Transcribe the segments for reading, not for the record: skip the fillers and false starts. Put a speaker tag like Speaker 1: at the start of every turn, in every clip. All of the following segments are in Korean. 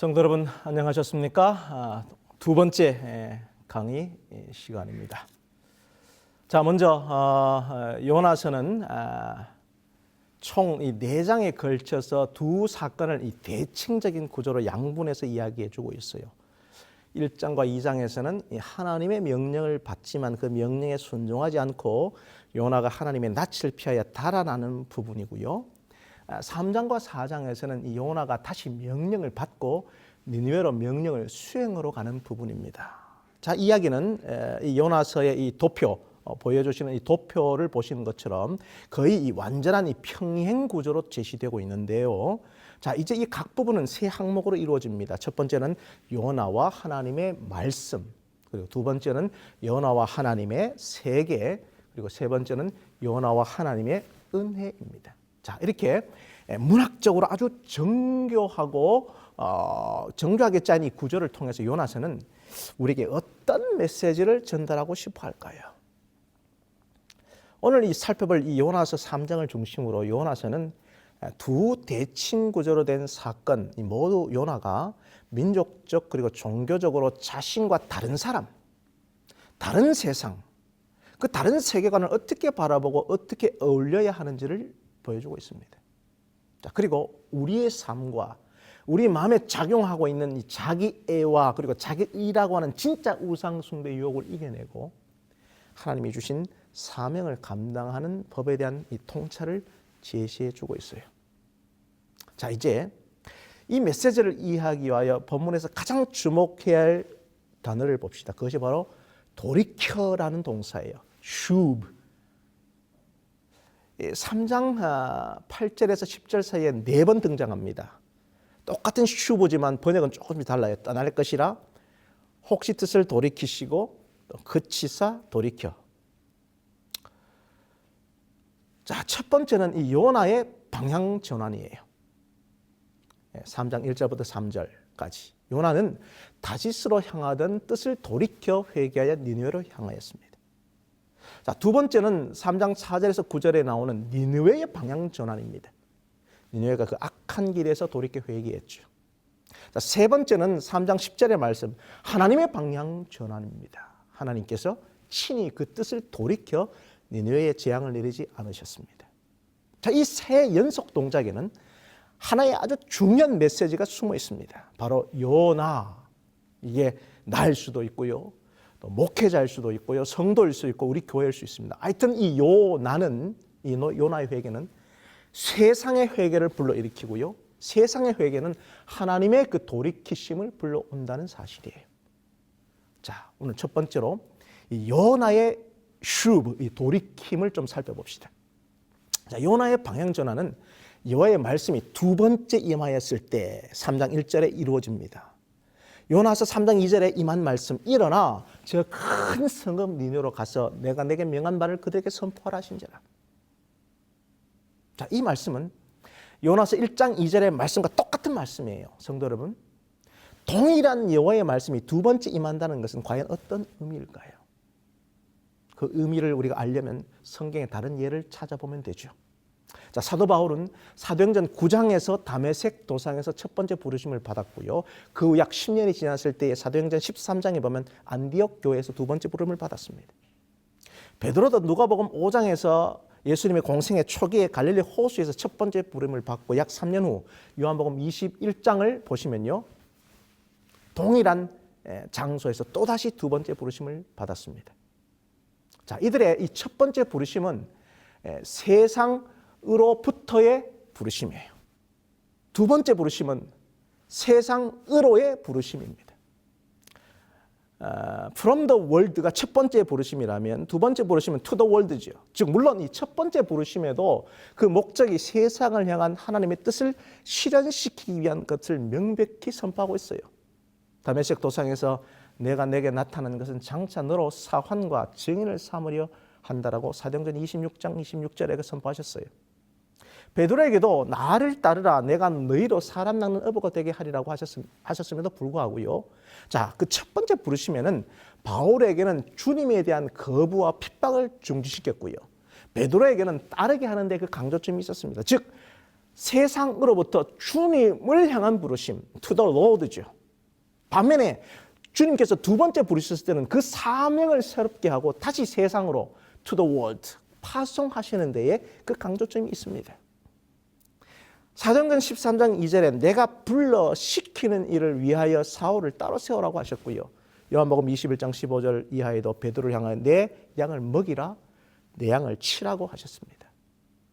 Speaker 1: 성도 여러분 안녕하셨습니까? 두 번째 강의 시간입니다. 자, 먼저 요나서는 총 이 4장에 걸쳐서 두 사건을 이 대칭적인 구조로 양분해서 이야기해주고 있어요. 1장과 2장에서는 하나님의 명령을 받지만 그 명령에 순종하지 않고 요나가 하나님의 낯을 피하여 달아나는 부분이고요. 3장과 4장에서는 이 요나가 다시 명령을 받고 니느웨로 명령을 수행으로 가는 부분입니다. 자, 이야기는 이 요나서의 이 도표 보여주시는 이 도표를 보시는 것처럼 거의 이 완전한 이 평행 구조로 제시되고 있는데요. 자, 이제 이 각 부분은 세 항목으로 이루어집니다. 첫 번째는 요나와 하나님의 말씀, 그리고 두 번째는 요나와 하나님의 세계, 그리고 세 번째는 요나와 하나님의 은혜입니다. 자, 이렇게 문학적으로 아주 정교하고 정교하게 짠 이 구조를 통해서 요나서는 우리에게 어떤 메시지를 전달하고 싶어 할까요? 오늘 이 살펴볼 이 요나서 3장을 중심으로 요나서는 두 대칭 구조로 된 사건, 모두 요나가 민족적 그리고 종교적으로 자신과 다른 사람, 다른 세상, 그 다른 세계관을 어떻게 바라보고 어떻게 어울려야 하는지를 보여주고 있습니다. 자, 그리고 우리의 삶과 우리 마음에 작용하고 있는 이 자기애와 그리고 자기의라고 하는 진짜 우상숭배 유혹을 이겨내고 하나님이 주신 사명을 감당하는 법에 대한 이 통찰을 제시해 주고 있어요. 자, 이제 이 메시지를 이해하기 위하여 본문에서 가장 주목해야 할 단어를 봅시다. 그것이 바로 돌이켜라는 동사예요. 슈브. 3장 8절에서 10절 사이에 4번 등장합니다. 똑같은 슈브지만 번역은 조금 달라요. 떠날 것이라, 혹시 뜻을 돌이키시고, 그치사 돌이켜. 자, 첫 번째는 이 요나의 방향 전환이에요. 3장 1절부터 3절까지. 요나는 다시스로 향하던 뜻을 돌이켜 회개하여 니느웨로 향하였습니다. 자, 두 번째는 3장 4절에서 9절에 나오는 니느웨의 방향 전환입니다. 니느웨가 그 악한 길에서 돌이켜 회개했죠. 자, 세 번째는 3장 10절의 말씀, 하나님의 방향 전환입니다. 하나님께서 친히 그 뜻을 돌이켜 니느웨의 재앙을 내리지 않으셨습니다. 자, 이 세 연속 동작에는 하나의 아주 중요한 메시지가 숨어 있습니다. 바로 요나, 이게 나일 수도 있고요, 또 목회자일 수도 있고요, 성도일 수 있고 우리 교회일 수 있습니다. 하여튼 이 요나는, 이 요나의 회개는 세상의 회개를 불러일으키고요, 세상의 회개는 하나님의 그 돌이키심을 불러온다는 사실이에요. 자, 오늘 첫 번째로 이 요나의 슈브, 이 돌이킴을 좀 살펴봅시다. 자, 요나의 방향 전환은 여호와의 말씀이 두 번째 임하였을 때 3장 1절에 이루어집니다. 요나서 3장 2절에 임한 말씀, 일어나 저 큰 성읍 니느웨로 가서 내가 내게 명한 바를 그들에게 선포하라 하신지라. 자, 이 말씀은 요나서 1장 2절의 말씀과 똑같은 말씀이에요. 성도 여러분, 동일한 여호와의 말씀이 두 번째 임한다는 것은 과연 어떤 의미일까요? 그 의미를 우리가 알려면 성경의 다른 예를 찾아보면 되죠. 자, 사도 바울은 사도행전 9장에서 다메섹 도상에서 첫 번째 부르심을 받았고요. 그 후 약 10년이 지났을 때에 사도행전 13장에 보면 안디옥 교회에서 두 번째 부름을 받았습니다. 베드로도 누가복음 5장에서 예수님의 공생의 초기에 갈릴리 호수에서 첫 번째 부름을 받고 약 3년 후 요한복음 21장을 보시면요, 동일한 장소에서 또다시 두 번째 부르심을 받았습니다. 자, 이들의 이 첫 번째 부르심은 세상으로부터의 부르심이에요. 두 번째 부르심은 세상으로의 부르심입니다. From the world가 첫 번째 부르심이라면 두 번째 부르심은 to the world죠. 즉, 물론 이 첫 번째 부르심에도 그 목적이 세상을 향한 하나님의 뜻을 실현시키기 위한 것을 명백히 선포하고 있어요. 다메섹 도상에서 내가 내게 나타난 것은 장차 너로 사환과 증인을 삼으려 한다라고 사도행전 26장 26절에 선포하셨어요. 베드로에게도 나를 따르라, 내가 너희로 사람 낚는 어부가 되게 하리라고 하셨음에도 불구하고요. 자, 그 첫 번째 부르심에는 바울에게는 주님에 대한 거부와 핍박을 중지시켰고요. 베드로에게는 따르게 하는데 그 강조점이 있었습니다. 즉, 세상으로부터 주님을 향한 부르심, to the Lord죠. 반면에 주님께서 두 번째 부르셨을 때는 그 사명을 새롭게 하고 다시 세상으로 to the world 파송하시는 데에 그 강조점이 있습니다. 사도행전 13장 2절에 내가 불러 시키는 일을 위하여 사울을 따로 세우라고 하셨고요. 요한복음 21장 15절 이하에도 베드로를 향하여 내 양을 먹이라, 내 양을 치라고 하셨습니다.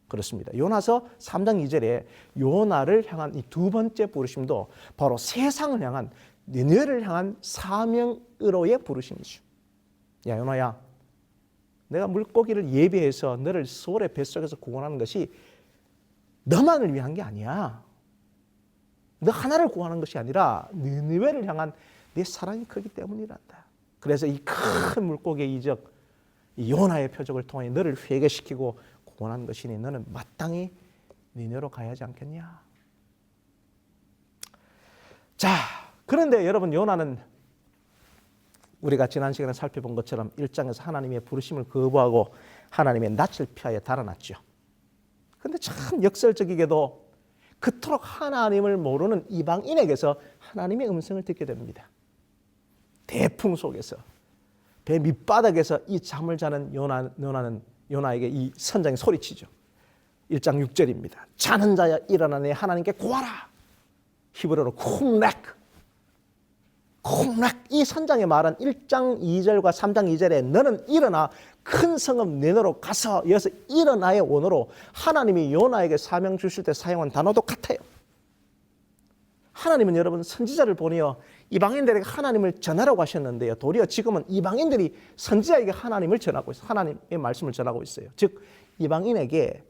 Speaker 1: 그렇습니다. 요나서 3장 2절에 요나를 향한 이 두 번째 부르심도 바로 세상을 향한 니느웨를 향한 사명으로의 부르심이죠. 야 요나야, 내가 물고기를 예비해서 너를 소울의 뱃속에서 구원하는 것이 너만을 위한 게 아니야. 너 하나를 구하는 것이 아니라 니느웨를 향한 내 사랑이 크기 때문이란다. 그래서 이 큰 물고기의 이적, 이 요나의 표적을 통해 너를 회개시키고 구원한 것이니 너는 마땅히 니느웨로 가야 하지 않겠냐. 자, 그런데 여러분 요나는 우리가 지난 시간에 살펴본 것처럼 1장에서 하나님의 부르심을 거부하고 하나님의 낯을 피하여 달아났죠. 그런데 참 역설적이게도 그토록 하나님을 모르는 이방인에게서 하나님의 음성을 듣게 됩니다. 대풍 속에서 배 밑바닥에서 이 잠을 자는 요나는 요나에게 이 선장이 소리치죠. 1장 6절입니다. 자는 자야 일어나 내 하나님께 구하라. 히브리어로 쿵렉. 이 선장의 말은 1장 2절과 3장 2절에 너는 일어나 큰 성읍 니느웨로 가서 여기서 일어나의 원어로 하나님이 요나에게 사명 주실 때 사용한 단어도 같아요. 하나님은 여러분 선지자를 보내어 이방인들에게 하나님을 전하라고 하셨는데요. 도리어 지금은 이방인들이 선지자에게 하나님을 전하고 있어요. 하나님의 말씀을 전하고 있어요. 즉 이방인에게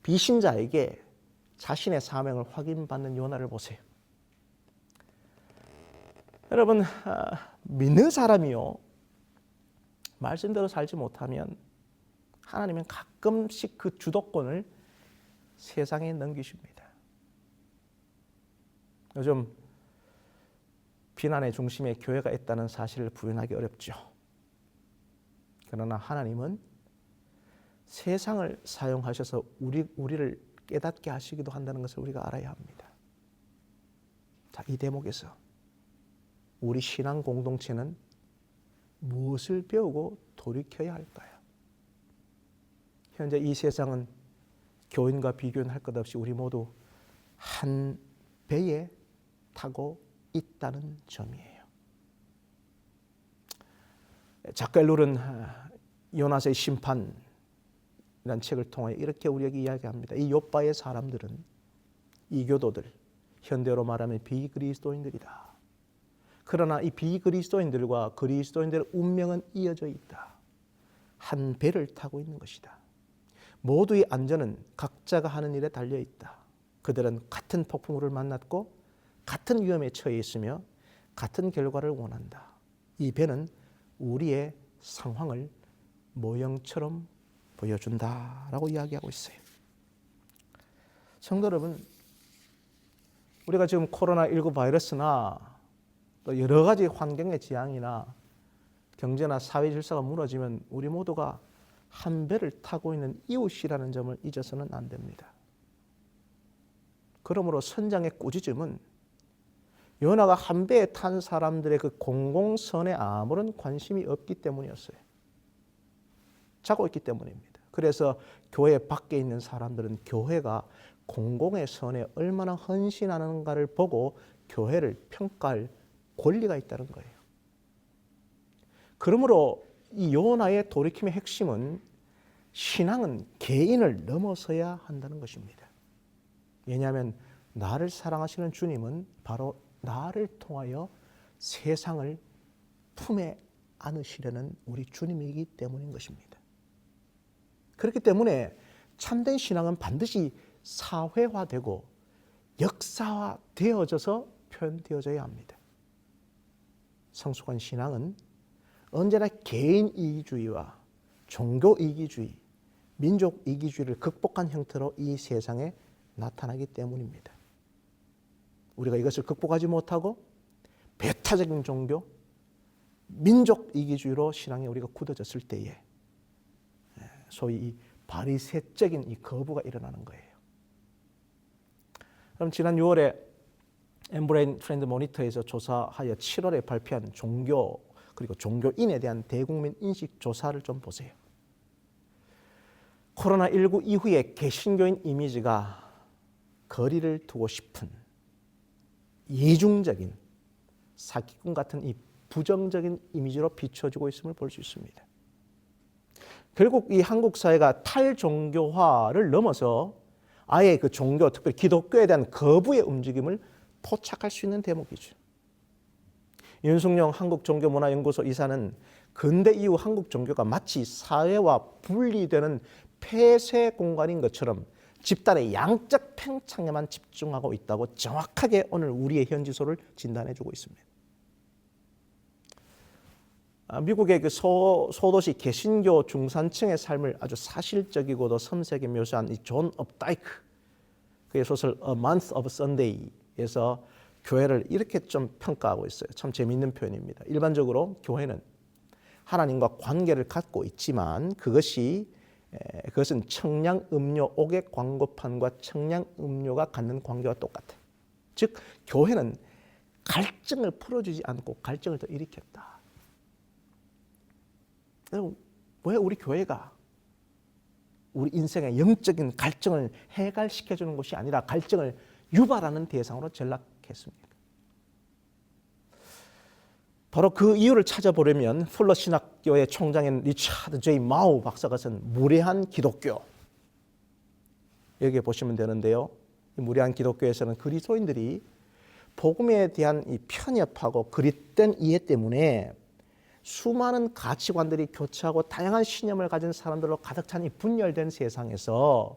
Speaker 1: 비신자에게 자신의 사명을 확인받는 요나를 보세요. 여러분 믿는 사람이요 말씀대로 살지 못하면 하나님은 가끔씩 그 주도권을 세상에 넘기십니다. 요즘 비난의 중심에 교회가 있다는 사실을 부인하기 어렵죠. 그러나 하나님은 세상을 사용하셔서 우리를 깨닫게 하시기도 한다는 것을 우리가 알아야 합니다. 자, 이 대목에서 우리 신앙 공동체는 무엇을 배우고 돌이켜야 할까요? 현재 이 세상은 교인과 비교는 할 것 없이 우리 모두 한 배에 타고 있다는 점이에요. 작가 엘룰은 요나서의 심판이라는 책을 통해 이렇게 우리에게 이야기합니다. 이 욥바의 사람들은 이교도들, 현대로 말하면 비그리스도인들이다. 그러나 이 비그리스도인들과 그리스도인들의 운명은 이어져 있다. 한 배를 타고 있는 것이다. 모두의 안전은 각자가 하는 일에 달려 있다. 그들은 같은 폭풍우를 만났고 같은 위험에 처해 있으며 같은 결과를 원한다. 이 배는 우리의 상황을 모형처럼 보여준다라고 이야기하고 있어요. 성도 여러분, 우리가 지금 코로나19 바이러스나 또 여러 가지 환경의 지향이나 경제나 사회 질서가 무너지면 우리 모두가 한 배를 타고 있는 이웃이라는 점을 잊어서는 안 됩니다. 그러므로 선장의 꾸짖음은 요나가 한 배에 탄 사람들의 그 공공선에 아무런 관심이 없기 때문이었어요. 자고 있기 때문입니다. 그래서 교회 밖에 있는 사람들은 교회가 공공의 선에 얼마나 헌신하는가를 보고 교회를 평가할 권리가 있다는 거예요. 그러므로 이 요나의 돌이킴의 핵심은 신앙은 개인을 넘어서야 한다는 것입니다. 왜냐하면 나를 사랑하시는 주님은 바로 나를 통하여 세상을 품에 안으시려는 우리 주님이기 때문인 것입니다. 그렇기 때문에 참된 신앙은 반드시 사회화되고 역사화되어져서 표현되어져야 합니다. 성숙한 신앙은 언제나 개인 이기주의와 종교 이기주의, 민족 이기주의를 극복한 형태로 이 세상에 나타나기 때문입니다. 우리가 이것을 극복하지 못하고 배타적인 종교, 민족 이기주의로 신앙에 우리가 굳어졌을 때에 소위 이 바리새적인 이 거부가 일어나는 거예요. 그럼 지난 6월에 엠브레인 트렌드 모니터에서 조사하여 7월에 발표한 종교 그리고 종교인에 대한 대국민 인식 조사를 좀 보세요. 코로나19 이후에 개신교인 이미지가 거리를 두고 싶은 이중적인 사기꾼 같은 이 부정적인 이미지로 비춰지고 있음을 볼 수 있습니다. 결국 이 한국 사회가 탈종교화를 넘어서 아예 그 종교, 특별히 기독교에 대한 거부의 움직임을 포착할 수 있는 대목이죠. 윤승용 한국종교문화연구소 이사는 근대 이후 한국 종교가 마치 사회와 분리되는 폐쇄 공간인 것처럼 집단의 양적 팽창에만 집중하고 있다고 정확하게 오늘 우리의 현지소를 진단해주고 있습니다. 미국의 그 소도시 개신교 중산층의 삶을 아주 사실적이고도 섬세하게 묘사한 이 존 업다이크 그의 소설 A Month of Sunday에서 교회를 이렇게 좀 평가하고 있어요. 참 재미있는 표현입니다. 일반적으로 교회는 하나님과 관계를 갖고 있지만 그것은 청량음료 옥의 광고판과 청량음료가 갖는 관계와 똑같아. 즉 교회는 갈증을 풀어주지 않고 갈증을 더 일으켰다. 왜 우리 교회가 우리 인생의 영적인 갈증을 해갈시켜주는 것이 아니라 갈증을 유발하는 대상으로 전락했습니까? 바로 그 이유를 찾아보려면 풀러 신학교의 총장인 리차드 제이 마우 박사가 쓴 무례한 기독교 여기에 보시면 되는데요. 이 무례한 기독교에서는 그리스도인들이 복음에 대한 이 편협하고 그릇된 이해 때문에 수많은 가치관들이 교차하고 다양한 신념을 가진 사람들로 가득 찬 이 분열된 세상에서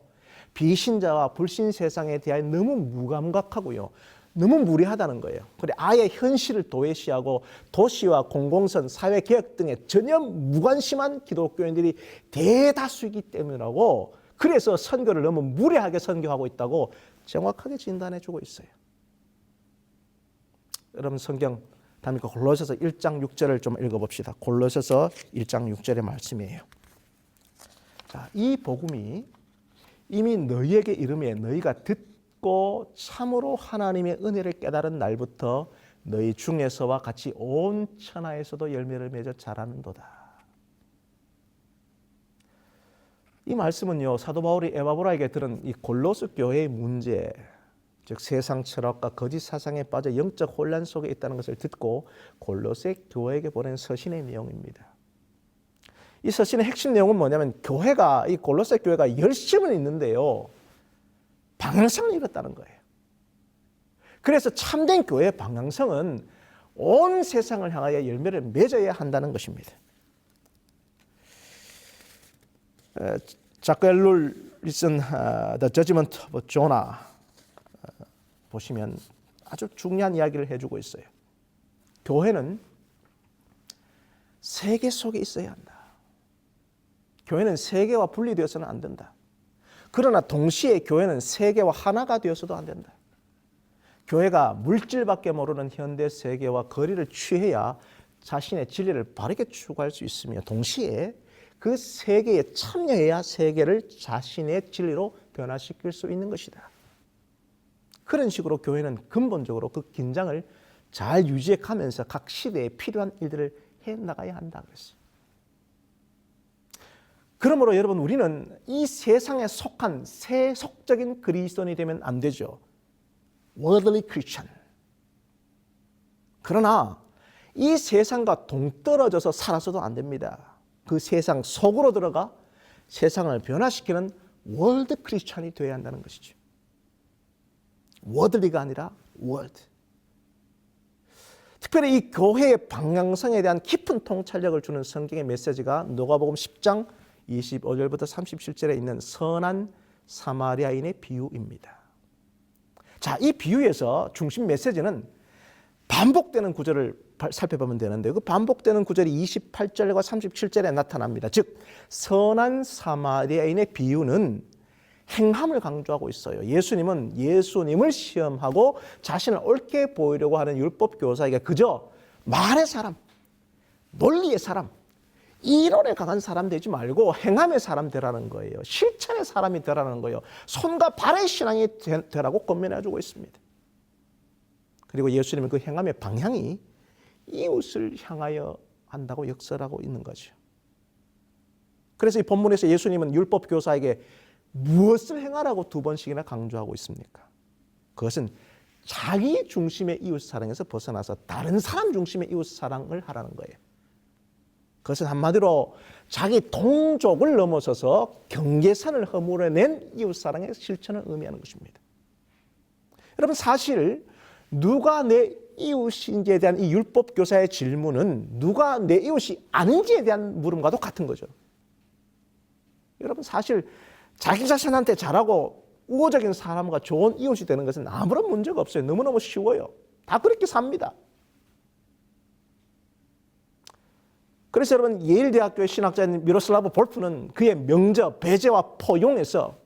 Speaker 1: 비신자와 불신 세상에 대해 너무 무감각하고요. 너무 무례하다는 거예요. 그래 아예 현실을 도외시하고 도시와 공공선, 사회개혁 등에 전혀 무관심한 기독교인들이 대다수이기 때문이라고 그래서 선교를 너무 무례하게 선교하고 있다고 정확하게 진단해주고 있어요. 여러분 성경 다음에 골로새서 1장 6절을 좀 읽어봅시다. 골로새서 1장 6절의 말씀이에요. 자, 이 복음이 이미 너희에게 이름에 너희가 듣고 참으로 하나님의 은혜를 깨달은 날부터 너희 중에서와 같이 온 천하에서도 열매를 맺어 자라는도다. 이 말씀은요, 사도 바울이 에바브라에게 들은 이 골로새 교회의 문제, 즉 세상 철학과 거짓 사상에 빠져 영적 혼란 속에 있다는 것을 듣고 골로새 교회에게 보낸 서신의 내용입니다. 이 서신의 핵심 내용은 뭐냐면 교회가 이 골로새 교회가 열심은 있는데요. 방향성을 잃었다는 거예요. 그래서 참된 교회의 방향성은 온 세상을 향하여 열매를 맺어야 한다는 것입니다. 자크 엘룰이 쓴 The Judgment of Jonah 보시면 아주 중요한 이야기를 해주고 있어요. 교회는 세계 속에 있어야 한다. 교회는 세계와 분리되어서는 안 된다. 그러나 동시에 교회는 세계와 하나가 되어서도 안 된다. 교회가 물질밖에 모르는 현대 세계와 거리를 취해야 자신의 진리를 바르게 추구할 수 있으며 동시에 그 세계에 참여해야 세계를 자신의 진리로 변화시킬 수 있는 것이다. 그런 식으로 교회는 근본적으로 그 긴장을 잘 유지해 가면서 각 시대에 필요한 일들을 해나가야 한다 그랬어요. 그러므로 여러분 우리는 이 세상에 속한 세속적인 그리스도인이 되면 안 되죠. Worldly Christian. 그러나 이 세상과 동떨어져서 살아서도 안 됩니다. 그 세상 속으로 들어가 세상을 변화시키는 월드 크리스찬이 되어야 한다는 것이죠. 워들리가 아니라 월드. 특별히 이 교회의 방향성에 대한 깊은 통찰력을 주는 성경의 메시지가 누가복음 10장 25절부터 37절에 있는 선한 사마리아인의 비유입니다. 자, 이 비유에서 중심 메시지는 반복되는 구절을 살펴보면 되는데요. 그 반복되는 구절이 28절과 37절에 나타납니다. 즉 선한 사마리아인의 비유는 행함을 강조하고 있어요. 예수님은 예수님을 시험하고 자신을 옳게 보이려고 하는 율법 교사에게 그저 말의 사람, 논리의 사람, 이론에 강한 사람 되지 말고 행함의 사람 되라는 거예요. 실천의 사람이 되라는 거예요. 손과 발의 신앙이 되라고 권면해주고 있습니다. 그리고 예수님은 그 행함의 방향이 이웃을 향하여 한다고 역설하고 있는 거죠. 그래서 이 본문에서 예수님은 율법 교사에게 무엇을 행하라고 2번씩이나 강조하고 있습니까? 그것은 자기 중심의 이웃 사랑에서 벗어나서 다른 사람 중심의 이웃 사랑을 하라는 거예요. 그것은 한마디로 자기 동족을 넘어서서 경계선을 허물어낸 이웃 사랑의 실천을 의미하는 것입니다. 여러분, 사실 누가 내 이웃인지에 대한 이 율법 교사의 질문은 누가 내 이웃이 아닌지에 대한 물음과도 같은 거죠. 여러분, 사실 자기 자신한테 잘하고 우호적인 사람과 좋은 이웃이 되는 것은 아무런 문제가 없어요. 너무너무 쉬워요. 다 그렇게 삽니다. 그래서 여러분, 예일대학교의 신학자인 미로슬라브 볼프는 그의 명저, 배제와 포용에서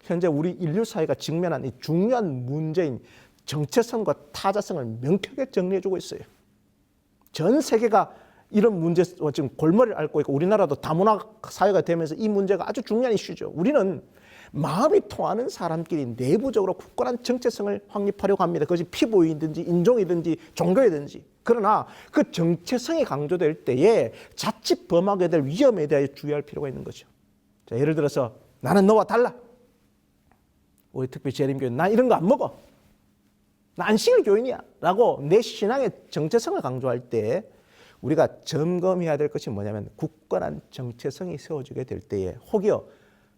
Speaker 1: 현재 우리 인류 사회가 직면한 이 중요한 문제인 정체성과 타자성을 명쾌하게 정리해주고 있어요. 전 세계가 이런 문제 지금 골머리를 앓고 있고 우리나라도 다문화 사회가 되면서 이 문제가 아주 중요한 이슈죠. 우리는 마음이 통하는 사람끼리 내부적으로 굳건한 정체성을 확립하려고 합니다. 그것이 피부이든지 인종이든지 종교이든지. 그러나 그 정체성이 강조될 때에 자칫 범하게 될 위험에 대해 주의할 필요가 있는 거죠. 자, 예를 들어서 나는 너와 달라. 우리 특히 재림교회 나 이런 거 안 먹어. 나 안식일 교인이야. 라고 내 신앙의 정체성을 강조할 때 우리가 점검해야 될 것이 뭐냐면 굳건한 정체성이 세워지게 될 때에 혹여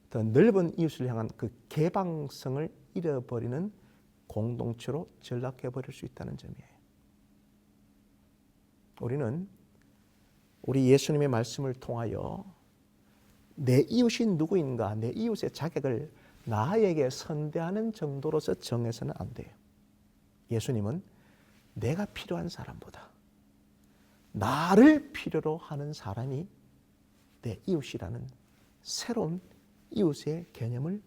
Speaker 1: 더 넓은 이웃을 향한 그 개방성을 잃어버리는 공동체로 전락해버릴 수 있다는 점이에요. 우리는 우리 예수님의 말씀을 통하여 내 이웃이 누구인가, 내 이웃의 자격을 나에게 선대하는 정도로서 정해서는 안 돼요. 예수님은 내가 필요한 사람보다 나를 필요로 하는 사람이 내 이웃이라는 새로운 이웃의 개념을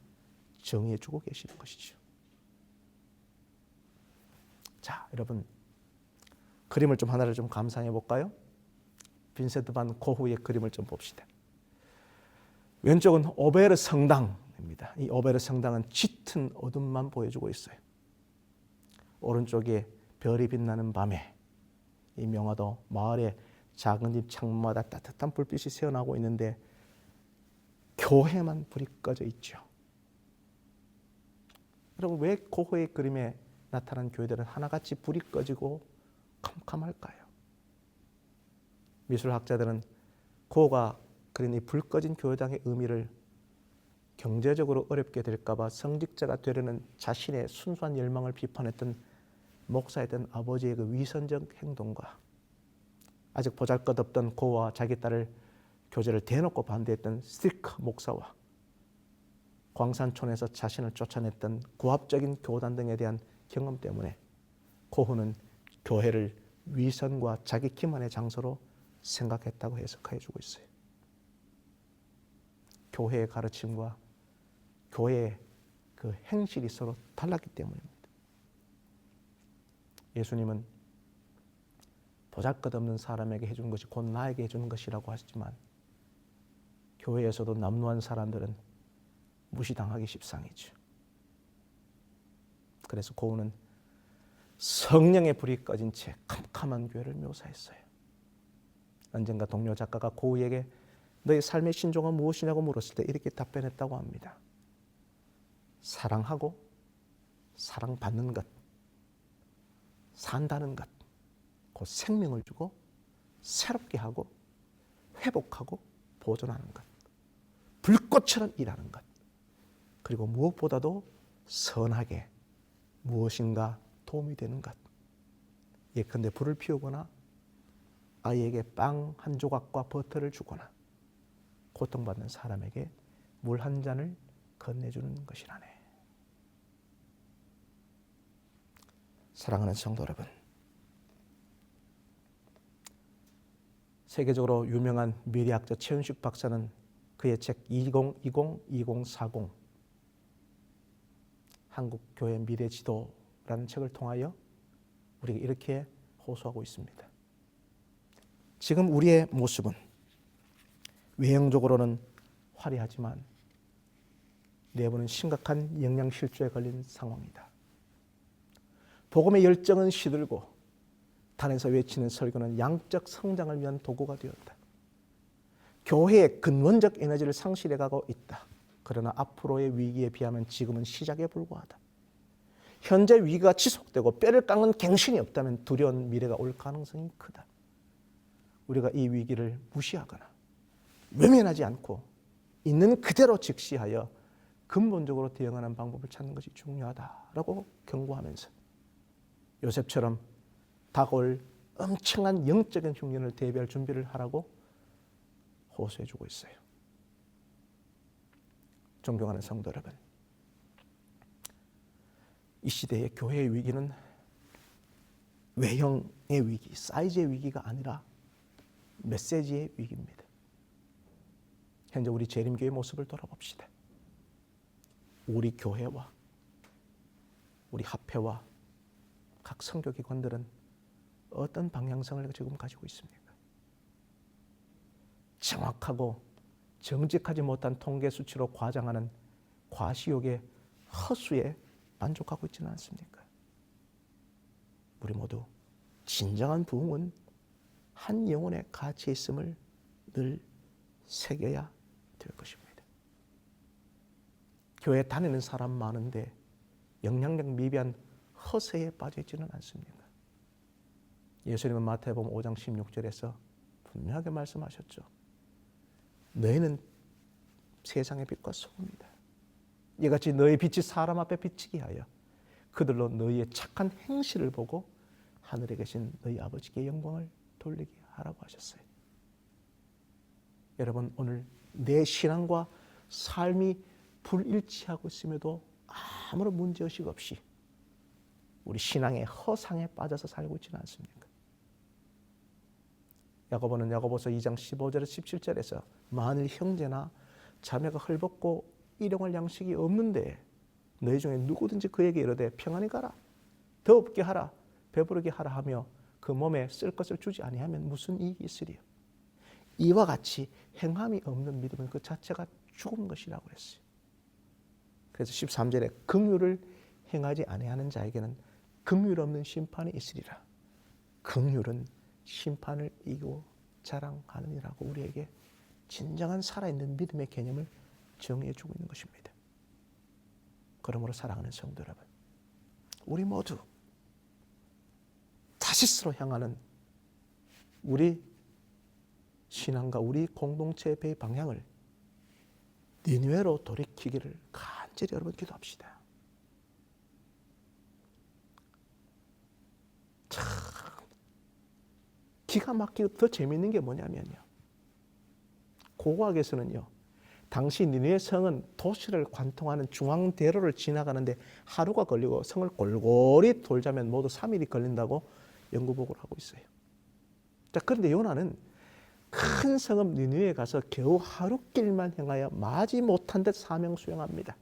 Speaker 1: 정해주고 계시는 것이죠. 자, 여러분, 그림을 좀 하나를 좀 감상해 볼까요? 빈센트 반 고흐의 그림을 좀 봅시다. 왼쪽은 오베르 성당입니다. 이 오베르 성당은 짙은 어둠만 보여주고 있어요. 오른쪽에 별이 빛나는 밤에 이 명화도 마을의 작은 집 창문마다 따뜻한 불빛이 새어나오고 있는데 교회만 불이 꺼져 있죠. 여러분, 왜 고흐의 그림에 나타난 교회들은 하나같이 불이 꺼지고 캄캄할까요? 미술학자들은 고흐가 그린 이 불 꺼진 교회당의 의미를 경제적으로 어렵게 될까 봐 성직자가 되려는 자신의 순수한 열망을 비판했던 목사였던 아버지의 그 위선적 행동과 아직 보잘것없던 고흐와 자기 딸을 교제를 대놓고 반대했던 스티크 목사와 광산촌에서 자신을 쫓아냈던 고압적인 교단 등에 대한 경험 때문에 고흐는 교회를 위선과 자기 기만의 장소로 생각했다고 해석해 주고 있어요. 교회의 가르침과 교회의 그 행실이 서로 달랐기 때문입니다. 예수님은 보잘것없는 사람에게 해준 것이 곧 나에게 해주는 것이라고 하시지만 교회에서도 남루한 사람들은 무시당하기 십상이죠. 그래서 고흐는 성령의 불이 꺼진 채 캄캄한 교회를 묘사했어요. 언젠가 동료 작가가 고흐에게 너의 삶의 신종은 무엇이냐고 물었을 때 이렇게 답변했다고 합니다. 사랑하고 사랑받는 것, 산다는 것, 곧 생명을 주고 새롭게 하고 회복하고 보존하는 것, 불꽃처럼 일하는 것, 그리고 무엇보다도 선하게 무엇인가 도움이 되는 것. 예컨대 불을 피우거나 아이에게 빵 한 조각과 버터를 주거나 고통받는 사람에게 물 한 잔을 건네주는 것이라네. 사랑하는 성도 여러분, 세계적으로 유명한 미래학자 최윤식 박사는 그의 책 2020-2040 한국교회 미래지도라는 책을 통하여 우리에게 이렇게 호소하고 있습니다. 지금 우리의 모습은 외형적으로는 화려하지만 내부는 심각한 영양실조에 걸린 상황이다. 복음의 열정은 시들고 단에서 외치는 설교는 양적 성장을 위한 도구가 되었다. 교회의 근원적 에너지를 상실해가고 있다. 그러나 앞으로의 위기에 비하면 지금은 시작에 불과하다. 현재 위기가 지속되고 뼈를 깎는 갱신이 없다면 두려운 미래가 올 가능성이 크다. 우리가 이 위기를 무시하거나 외면하지 않고 있는 그대로 직시하여 근본적으로 대응하는 방법을 찾는 것이 중요하다라고 경고하면서 요셉처럼 다가올 엄청난 영적인 흉년을 대비할 준비를 하라고 호소해주고 있어요. 존경하는 성도 여러분, 이 시대의 교회의 위기는 외형의 위기, 사이즈의 위기가 아니라 메시지의 위기입니다. 현재 우리 재림교회의 모습을 돌아봅시다. 우리 교회와 우리 합회와 각 선교기관들은 어떤 방향성을 지금 가지고 있습니까? 정확하고 정직하지 못한 통계 수치로 과장하는 과시욕의 허수에 만족하고 있지는 않습니까? 우리 모두 진정한 부흥은 한 영혼의 가치에 있음을 늘 새겨야 될 것입니다. 교회 다니는 사람 많은데 영향력 미비한 허세에 빠져 있지는 않습니까? 예수님은 마태복음 5장 16절에서 분명하게 말씀하셨죠. 너희는 세상의 빛과 소금이다. 이같이 너희 빛이 사람 앞에 비치게 하여 그들로 너희의 착한 행실을 보고 하늘에 계신 너희 아버지께 영광을 돌리게 하라고 하셨어요. 여러분, 오늘 내 신앙과 삶이 불일치하고 있음에도 아무런 문제의식 없이 우리 신앙의 허상에 빠져서 살고 있지는 않습니까? 야고보는 야고보서 2장 15절에서 17절에서 만일 형제나 자매가 헐벗고 일용할 양식이 없는데 너희 중에 누구든지 그에게 이르되 평안히 가라, 더 없게 하라, 배부르게 하라 하며 그 몸에 쓸 것을 주지 아니하면 무슨 이익이 있으리요? 이와 같이 행함이 없는 믿음은 그 자체가 죽은 것이라고 그랬어요. 그래서 13절에 긍휼을 행하지 아니하는 자에게는 긍휼 없는 심판이 있으리라. 긍휼은 심판을 이기고 자랑하느니라고 우리에게 진정한 살아있는 믿음의 개념을 정의해 주고 있는 것입니다. 그러므로 사랑하는 성도 여러분, 우리 모두 다시스로 향하는 우리 신앙과 우리 공동체의 방향을 니느웨로 돌이키기를 간절히 여러분 기도합시다. 참 기가 막히고 더 재미있는 게 뭐냐면요, 고고학에서는요, 당시 니느웨 성은 도시를 관통하는 중앙대로를 지나가는데 하루가 걸리고 성을 골고루 돌자면 모두 3일이 걸린다고 연구 보고를 하고 있어요. 자, 그런데 요나는 큰 성읍 니느웨에 가서 겨우 하루길만 행하여 마지 못한 듯 사명 수행합니다.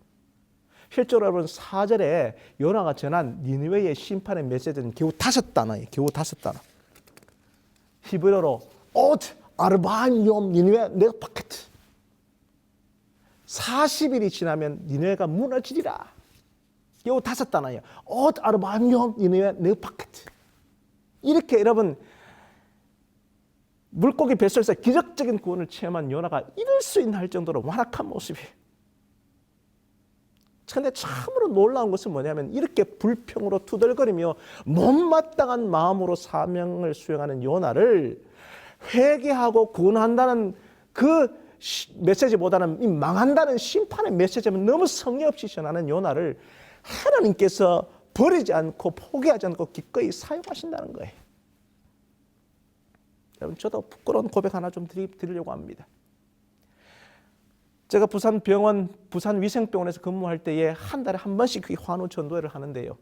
Speaker 1: 실제로 여러분 4절에 요나가 전한 니느웨의 심판의 메시지는 겨우 5단어예요. 겨우 5단어. 히브리어로 오트 아르바한 욤 니느웨 네가 파케트. 40일이 지나면 니느웨가 무너지리라. 겨우 5단어예요. 오트 아르바한 욤 니느웨 네가 파케트. 이렇게 여러분 물고기 뱃속에서 기적적인 구원을 체험한 요나가 이럴 수 있나 할 정도로 완악한 모습이에요. 그런데 참으로 놀라운 것은 뭐냐면 이렇게 불평으로 투덜거리며 못마땅한 마음으로 사명을 수행하는 요나를 회개하고 구원한다는 그 메시지보다는 이 망한다는 심판의 메시지는 너무 성의 없이 전하는 요나를 하나님께서 버리지 않고 포기하지 않고 기꺼이 사용하신다는 거예요. 여러분, 저도 부끄러운 고백 하나 좀 드리려고 합니다. 제가 부산 위생병원에서 근무할 때에 한 달에 한 번씩 환우 전도회를 하는데요.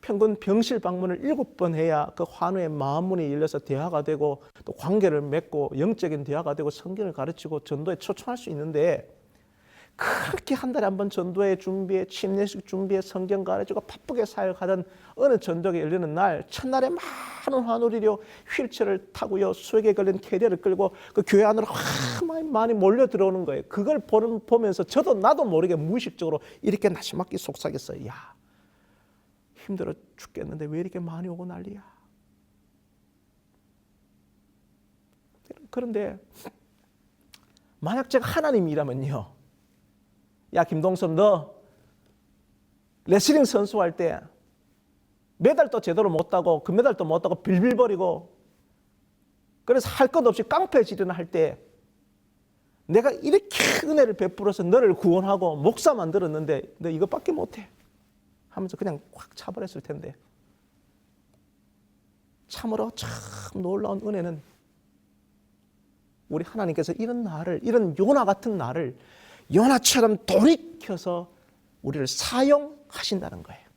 Speaker 1: 평균 병실 방문을 7번 해야 그 환우의 마음문이 열려서 대화가 되고 또 관계를 맺고 영적인 대화가 되고 성경을 가르치고 전도에 초청할 수 있는데, 그렇게 한 달에 한 번 전도회 준비에 침례식 준비에 성경 가르치고 바쁘게 사역하던 어느 전도회 열리는 날 첫날에 많은 환우리로 휠체어를 타고요 수액에 걸린 캐리어를 끌고 그 교회 안으로 많이 몰려 들어오는 거예요. 그걸 보면서 저도 나도 모르게 무의식적으로 이렇게 나시막히 속삭였어요. 야, 힘들어 죽겠는데 왜 이렇게 많이 오고 난리야. 그런데 만약 제가 하나님이라면요, 야 김동섭, 너 레슬링 선수할 때 메달도 제대로 못 따고 금메달도 못 따고 빌빌거리고 그래서 할 것 없이 깡패질이나 할 때 내가 이렇게 은혜를 베풀어서 너를 구원하고 목사 만들었는데 너 이것밖에 못해 하면서 그냥 확 차버렸을 텐데, 참으로 참 놀라운 은혜는 우리 하나님께서 이런 나를, 이런 요나 같은 나를 요나처럼 돌이켜서 우리를 사용하신다는 거예요.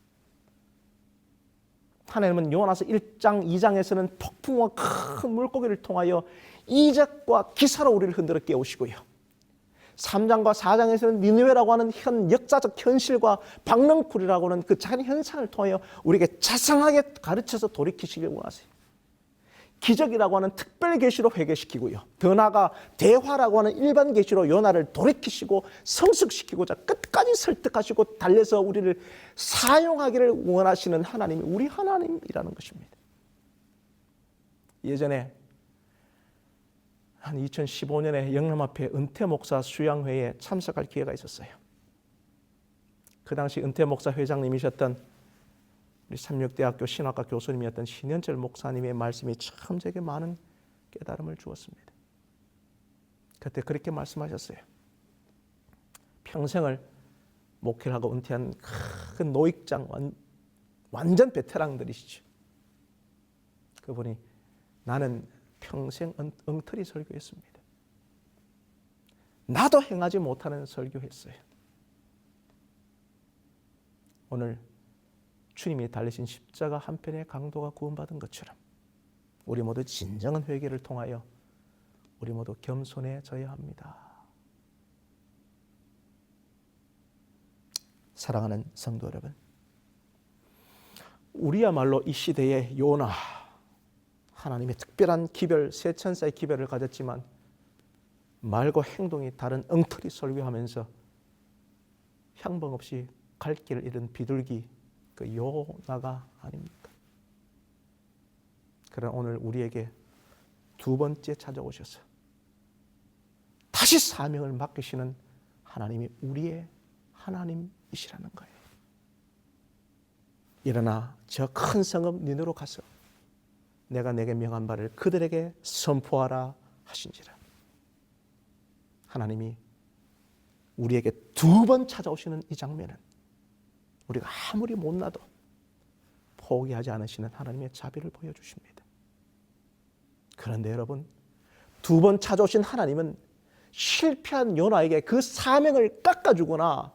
Speaker 1: 하나님은 요나서 1장, 2장에서는 폭풍과 큰 물고기를 통하여 이적과 기사로 우리를 흔들어 깨우시고요. 3장과 4장에서는 니느웨라고 하는 역사적 현실과 박넝쿨이라고 하는 그 작은 현상을 통하여 우리에게 자상하게 가르쳐서 돌이키시길 원하세요. 기적이라고 하는 특별 계시로 회개시키고요. 더 나아가 대화라고 하는 일반 계시로 요나를 돌이키시고 성숙시키고자 끝까지 설득하시고 달래서 우리를 사용하기를 원하시는 하나님이 우리 하나님이라는 것입니다. 예전에 한 2015년에 영남 앞에 은퇴 목사 수양회에 참석할 기회가 있었어요. 그 당시 은퇴 목사 회장님이셨던 우리 삼육대학교 신학과 교수님이었던 신현철 목사님의 말씀이 참 제게 많은 깨달음을 주었습니다. 그때 그렇게 말씀하셨어요. 평생을 목회를 하고 은퇴한 큰 노익장 완전 베테랑들이시죠. 그분이 나는 평생 엉터리 설교했습니다. 나도 행하지 못하는 설교했어요. 오늘 주님이 달리신 십자가 한편의 강도가 구원받은 것처럼 우리 모두 진정한 회개를 통하여 우리 모두 겸손해져야 합니다. 사랑하는 성도 여러분, 우리야말로 이 시대의 요나, 하나님의 특별한 기별, 세 천사의 기별을 가졌지만 말과 행동이 다른 엉터리 설교하면서 향방 없이 갈 길을 잃은 비둘기, 그 요나가 아닙니까? 그러나 오늘 우리에게 두 번째 찾아오셔서 다시 사명을 맡기시는 하나님이 우리의 하나님이시라는 거예요. 일어나 저 큰 성읍 니느웨로 가서 내가 내게 명한 바를 그들에게 선포하라 하신지라. 하나님이 우리에게 두 번 찾아오시는 이 장면은 우리가 아무리 못나도 포기하지 않으시는 하나님의 자비를 보여주십니다. 그런데 여러분, 두 번 찾아오신 하나님은 실패한 요나에게 그 사명을 깎아주거나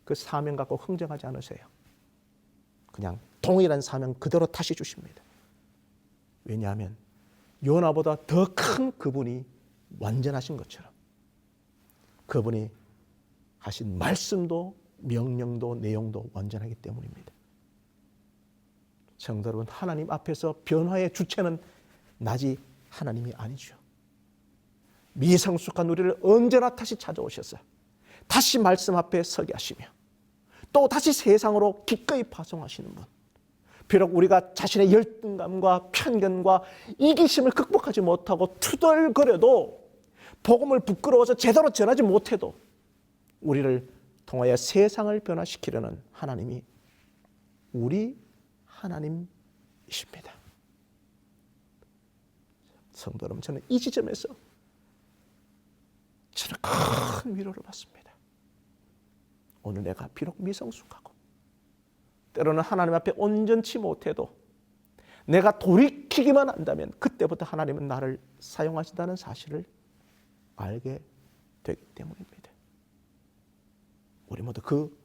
Speaker 1: 그 사명 갖고 흥정하지 않으세요. 그냥 동일한 사명 그대로 다시 주십니다. 왜냐하면 요나보다 더 큰 그분이 완전하신 것처럼 그분이 하신 말씀도 명령도 내용도 완전하기 때문입니다. 성도 여러분, 하나님 앞에서 변화의 주체는 낮이 하나님이 아니죠. 미성숙한 우리를 언제나 다시 찾아오셔서 다시 말씀 앞에 서게 하시며 또 다시 세상으로 기꺼이 파송하시는 분. 비록 우리가 자신의 열등감과 편견과 이기심을 극복하지 못하고 투덜거려도 복음을 부끄러워서 제대로 전하지 못해도 우리를 통하여 세상을 변화시키려는 하나님이 우리 하나님이십니다. 성도 여러분, 저는 이 지점에서 저는 큰 위로를 받습니다. 오늘 내가 비록 미성숙하고 때로는 하나님 앞에 온전치 못해도 내가 돌이키기만 한다면 그때부터 하나님은 나를 사용하신다는 사실을 알게 되기 때문입니다. 우리 모두 그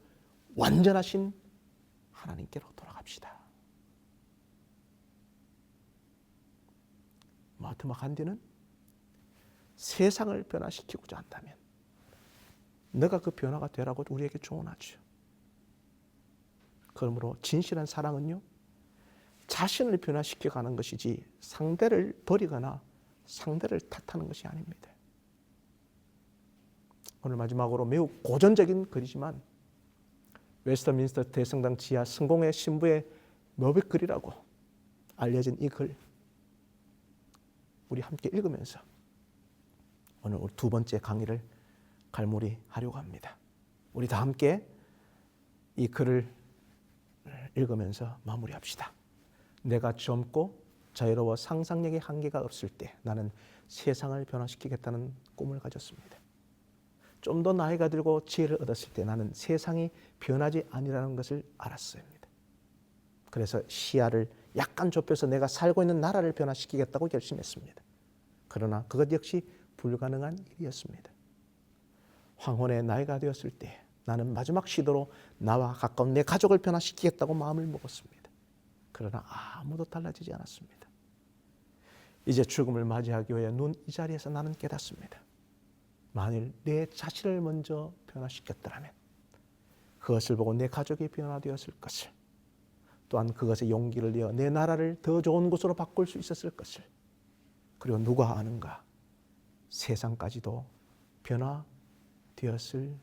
Speaker 1: 완전하신 하나님께로 돌아갑시다. 마하트마 간디는 세상을 변화시키고자 한다면 너가 그 변화가 되라고 우리에게 조언하죠. 그러므로 진실한 사랑은요, 자신을 변화시켜 가는 것이지 상대를 버리거나 상대를 탓하는 것이 아닙니다. 오늘 마지막으로 매우 고전적인 글이지만 웨스트민스터 대성당 지하 성공의 신부의 묘백글이라고 알려진 이 글, 우리 함께 읽으면서 오늘 우리 두 번째 강의를 갈무리하려고 합니다. 우리 다 함께 이 글을 읽으면서 마무리합시다. 내가 젊고 자유로워 상상력의 한계가 없을 때 나는 세상을 변화시키겠다는 꿈을 가졌습니다. 좀 더 나이가 들고 지혜를 얻었을 때 나는 세상이 변하지 아니라는 것을 알았습니다. 그래서 시야를 약간 좁혀서 내가 살고 있는 나라를 변화시키겠다고 결심했습니다. 그러나 그것 역시 불가능한 일이었습니다. 황혼의 나이가 되었을 때 나는 마지막 시도로 나와 가까운 내 가족을 변화시키겠다고 마음을 먹었습니다. 그러나 아무도 달라지지 않았습니다. 이제 죽음을 맞이하기 위해 눈 이 자리에서 나는 깨닫습니다. 만일 내 자신을 먼저 변화시켰더라면 그것을 보고 내 가족이 변화되었을 것을, 또한 그것에 용기를 내어 내 나라를 더 좋은 곳으로 바꿀 수 있었을 것을, 그리고 누가 아는가 세상까지도 변화되었을지도.